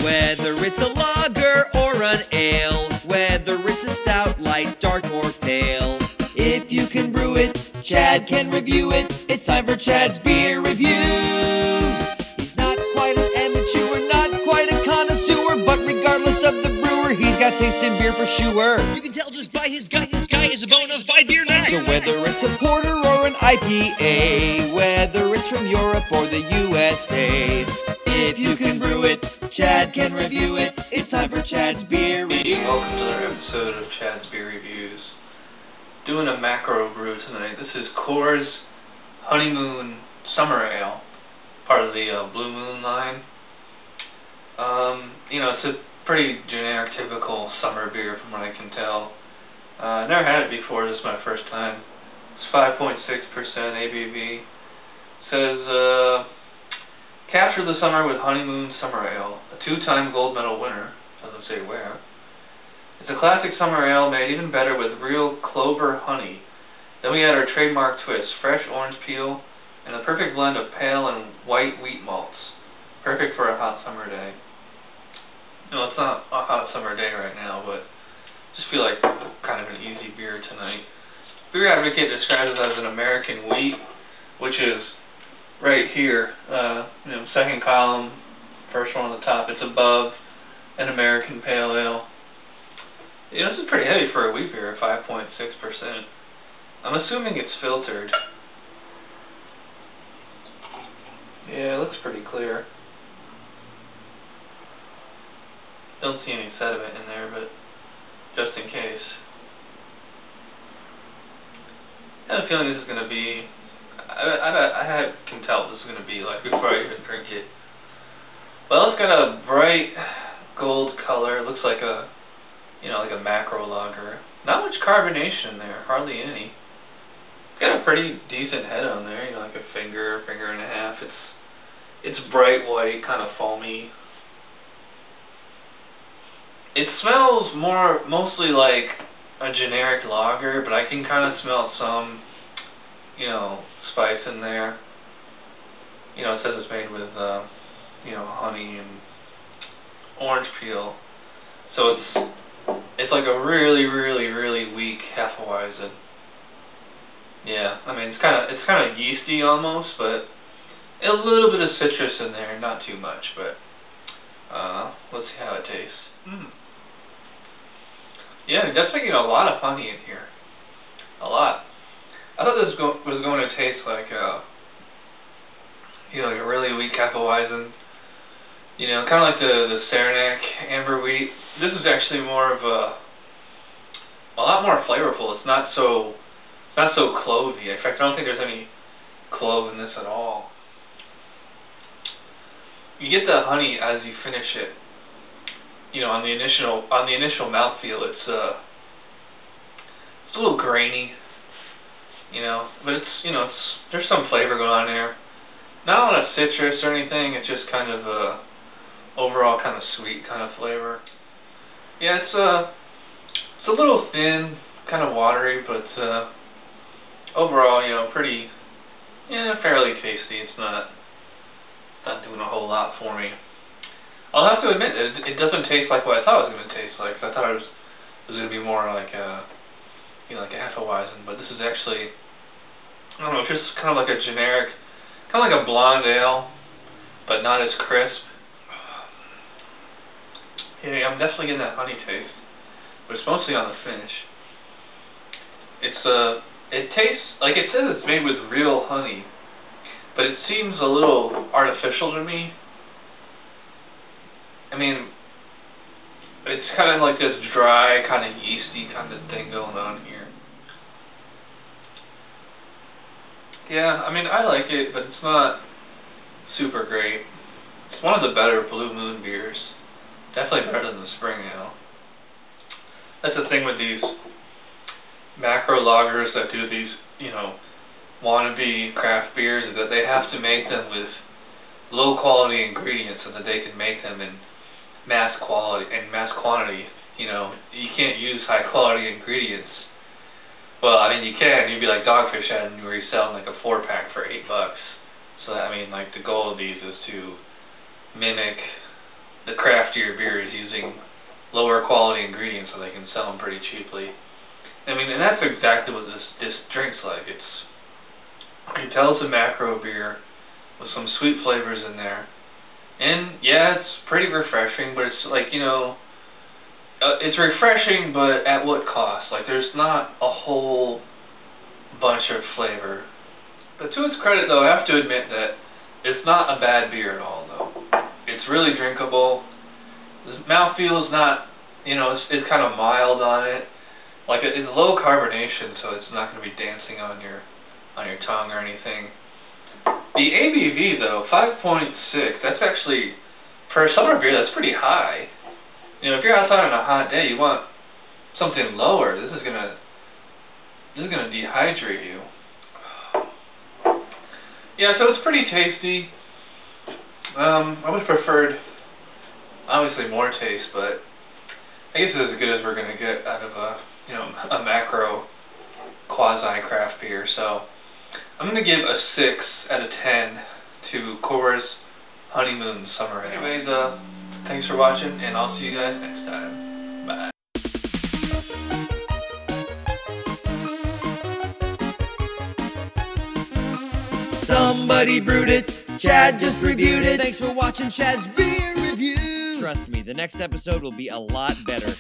Whether it's a lager or an ale, whether it's a stout, light, dark, or pale. If you can brew it, Chad can review it. It's time for Chad's Beer Reviews. He's not quite an amateur, not quite a connoisseur, but regardless of the brewer, he's got taste in beer for sure. You can tell just by his gut, this guy is a bona fide beer nut. So whether it's a porter or an IPA, whether it's from Europe or the USA, if you can brew it, Chad can review it. It's time for Chad's Beer Reviews. Welcome to another episode of Chad's Beer Reviews. Doing a macro brew tonight. This is 𝓑𝓻𝓮𝓀 Honeymoon Summer Ale, part of the Blue Moon line. It's a pretty generic, typical summer beer from what I can tell. Never had it before. This is my first time. It's 5.6% ABV. Says, capture the summer with Honeymoon Summer Ale, a 2-time gold medal winner. Doesn't say where. It's a classic summer ale made even better with real clover honey. Then we add our trademark twist, fresh orange peel, and a perfect blend of pale and white wheat malts. Perfect for a hot summer day. No, it's not a hot summer day right now, but just feel like kind of an easy beer tonight. Beer Advocate describes it as an American wheat, which is right here, second column, first one on the top. It's above an American Pale Ale. This is pretty heavy for a wheat beer, 5.6%. I'm assuming it's filtered. Yeah, it looks pretty clear. Don't see any sediment in there, but just in case. I have a feeling this is going to be... I can tell what this is going to be like before I even drink it. Well, it's got a bright gold color. It looks like a, like a macro lager. Not much carbonation in there, hardly any. It's got a pretty decent head on there, like a finger and a half. It's bright white, kind of foamy. It smells mostly like a generic lager, but I can kind of smell some, spice in there. It says it's made with, honey and orange peel. So it's like a really, really, really weak 𝓑𝓻𝓮𝓲𝓸𝓷. Yeah, I mean it's kind of yeasty almost, but a little bit of citrus in there, not too much. But let's see how it tastes. Yeah, definitely getting a lot of honey in here. A lot. I thought this was going to taste like like a really weak 𝓑𝓻𝓮𝓲𝓸𝓷. Kind of like the 𝓑𝓻𝓮𝓮𝓲𝓸𝓷 amber wheat. This is actually more of a lot more flavorful. It's not so clovey. In fact, I don't think there's any clove in this at all. You get the honey as you finish it. On the initial mouthfeel, it's a little grainy. But there's some flavor going on there. Not a lot of citrus or anything. It's just kind of overall kind of sweet kind of flavor. Yeah, it's a little thin, kind of watery, but overall, pretty, fairly tasty. It's not doing a whole lot for me. I'll have to admit, it doesn't taste like what I thought it was going to taste like. Cause I thought it was going to be more like a, like a 𝓑𝓻𝓮𝓲𝓸𝓷, but this is actually, I don't know, it's just kind of like a generic, kind of like a blonde ale, but not as crisp. Yeah, I'm definitely getting that honey taste, but it's mostly on the finish. It tastes, like it says it's made with real honey, but it seems a little artificial to me. I mean, it's kind of like this dry, kind of yeasty kind of thing going on here. Yeah, I mean, I like it, but it's not super great. It's one of the better Blue Moon beers. Definitely better than the Spring Ale. That's the thing with these macro lagers that do these, wannabe craft beers, is that they have to make them with low quality ingredients so that they can make them in mass quantity. You can't use high quality ingredients. Well, I mean, you can. You'd be like Dogfish Head, where you're selling like a 4-pack for $8. So I mean, like the goal of these is to mimic the craft craftier beers using lower quality ingredients so they can sell them pretty cheaply. I mean, and that's exactly what this drink's like. You can tell it's a macro beer with some sweet flavors in there. And yeah, it's pretty refreshing, but it's like, you know, it's refreshing, but at what cost? Like, there's not a whole bunch of flavor. But to its credit, though, I have to admit that it's not a bad beer at all, though. It's really drinkable. The mouthfeel is not, you know, it's kind of mild on it. Like, it's low carbonation, so it's not going to be dancing on your tongue or anything. The ABV, though, 5.6, that's actually, for a summer beer, that's pretty high. You know, if you're outside on a hot day, you want something lower. This is gonna dehydrate you. Yeah, so it's pretty tasty. I would have preferred, obviously, more taste, but I guess it's as good as we're gonna get out of a macro quasi craft beer. So I'm gonna give a 6 out of 10 to Coors Honeymoon Summer Ale. Anyways, thanks for watching, and I'll see you guys next time. Bye. Somebody brewed it, Chad just reviewed it. Thanks for watching Chad's Beer Review. Trust me, the next episode will be a lot better.